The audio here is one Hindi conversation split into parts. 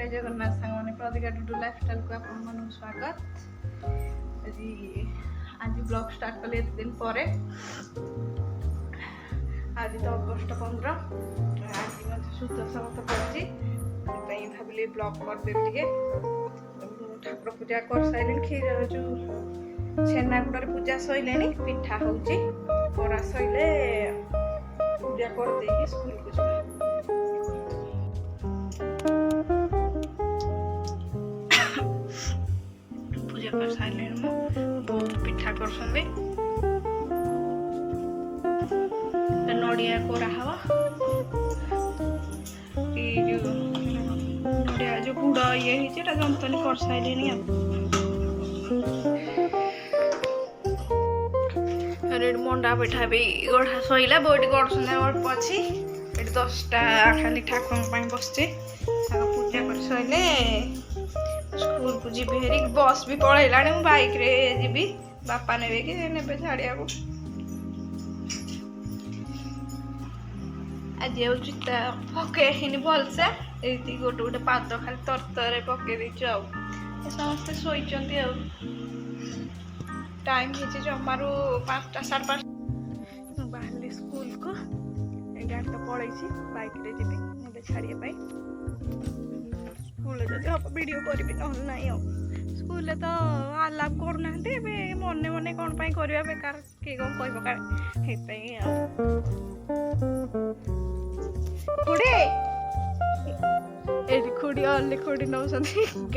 जय जगन्नाथ सांग प्रदिका डुडू लाइफस्टाइल को आप स्वागत। आज ब्लॉग स्टार्ट कले एत दिन पर आज तो अगस्ट 15 आज मत सुत समस्त पड़ी भाविली ब्लॉग करदेवी ठाकुर पूजा कर सारे क्षीर जो छेनागुड़ पूजा सैले पिठा हूँ बरा सैले पूजा कर स्कूल को जा पूजा कर सारे बहुत पिठा कर नड़िया कोरा हवा नड़िया जो गुड़ ये जंतनी कर सारे मंडा पिठा भी गढ़ा सैला बोटी गढ़ुन अल्प अच्छी 10टा खाली ठाकुर बसचे पूजा कर सैले स्कूल को जी हेरी बस भी पलैला बाइक रे जी बापा ने कि छाड़िया आज पकईनी भलसे ये गोटे गोटे पाद खाली तरतर पकई समस्ते शोचती टाइम है जमारू 5टा 5:30 बाहर स्कूल को गाड़ी तो पड़े बाइक रे जी छाड़िया स्कूल जब हम वीडियो करी ना स्कूल तो आलाप करना मन मन कौन करवा बेकार किए कौन कह पकाए खुड़ी ये खुड़ी अल्ली खुड़ी नौ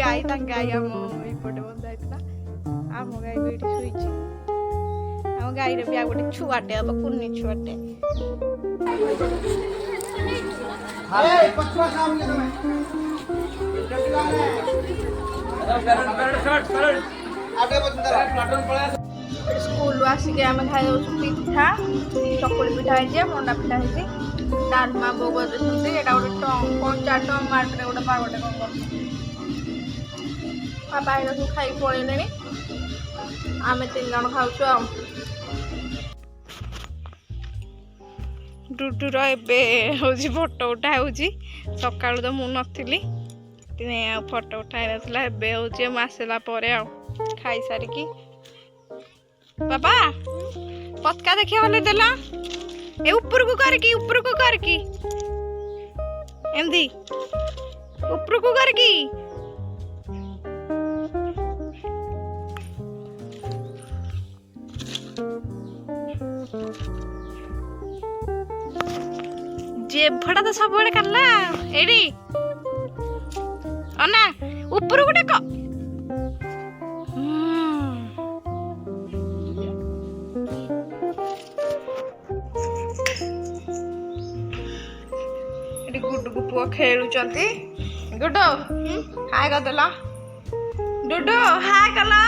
गाई गाई आम यपटे बंधा आम गाई भी ये आम गाई भी आ गए छुआटे हम कुन्नी छुआटे स्कूल आसिक आम खाई पिठा चकुली पिठा है मंडा पिठा है डालमा भोग देते यहाँ गोटे कंचा टमाटर गोटे पागटे कौन बापा ये सब खाई पड़े आम 3 जन खाऊ डुडूर ए फोटो उठा सका तो मु नी फोटो उठाई नाला हूँ आसला खाई सारिकी बाबा पतका देखिए हल देला ए ऊपर को करकी एमदी ऊपर को करकी जेबड़ा तो सब बड़े करला एडी अना ऊपर को टेक गुड्डू पुआ खेलुचंती गुड्डू हाय करदेला डुडू हाय कला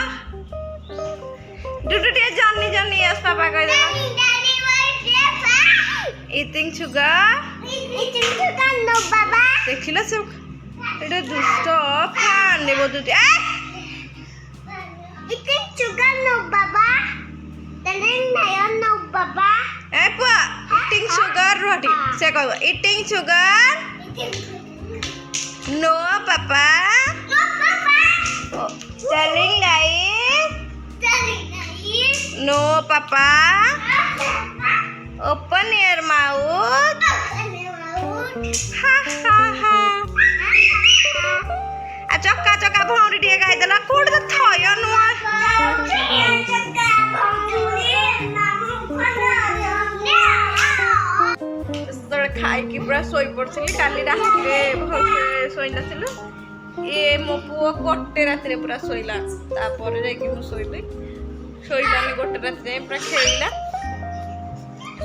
डुडू टे जानी जानी आस पापा कह देला eating sugar no baba देखिला सब एटा दुष्ट फैन ने बोलते eating sugar no baba telling no baba ए पुआ eating sugar रोटी से कहबो eating sugar no papa telling lies no papa open your mouth ha ha ha आ चक्का चक्का भौरी टिके गाई देला कोड त थय नुआ खाई कि पूरा सोई पड़छली काली रात रे भलसे सोई नथिलु ए मो पुओ गोटे रात रे पूरा सोइला तापर जाई कि मु सोइबे सोइलानी गोटे रात रे पूरा खेलला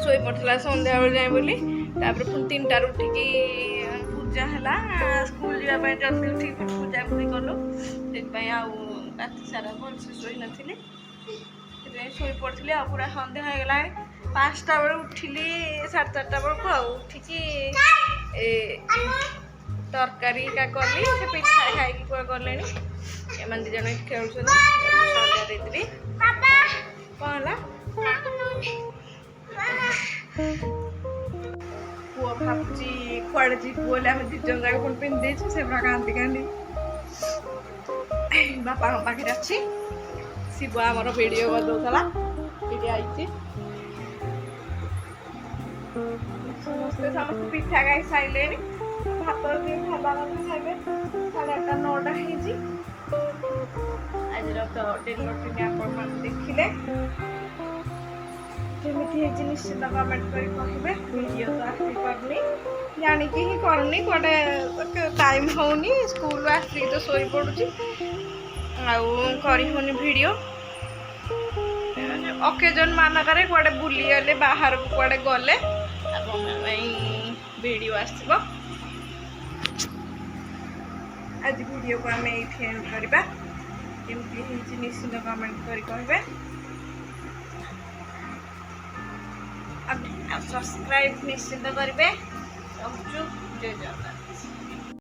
सोई पड़ता संध्या बेल जाए बोली पुणी 3टार उठिकी पूजा है स्कूल जावाई जल्दी उठी पूजा पूजी कलु से रात सारा भलसे शोई नी शोई पड़ी पूरा सन्ध्या हो गला 5टा बेल उठिली 4:30 बेलू उठिकी तरकारी का कली से पिठा खाई कुआ गले एम 2 जन खेल सन्ध्या देती कौन है पुओ भाबुची कुआड़े जीवु बोले आम दी जन जाक पिंधि देछु से पूरा कांदी कांदी बापा पाखे अच्छी शिव आमर वीडियो बदौला ये आई समस्ते समस्त पिठा खाई सारे भात खावा खाइबे 8:30 9टा आज तो डेली रुटीन आपण देखिले केमिति है निश्चित कमेंट करी कहबे वीडियो तो आसी करनी जानी कि ही करनी कोटे टाइम होनी स्कूल आसी तो सोई पड़ुची आउ करी होनी वीडियो ओकेजन मानकरे कोटे बुली गले बाहर को कोटे गले वीडियो आसब आज वीडियो को आम ये एंड करवा केमती निश्चित कमेंट करी कहबे सब्सक्राइब निश्चित करेंगे। जय जगन्नाथ।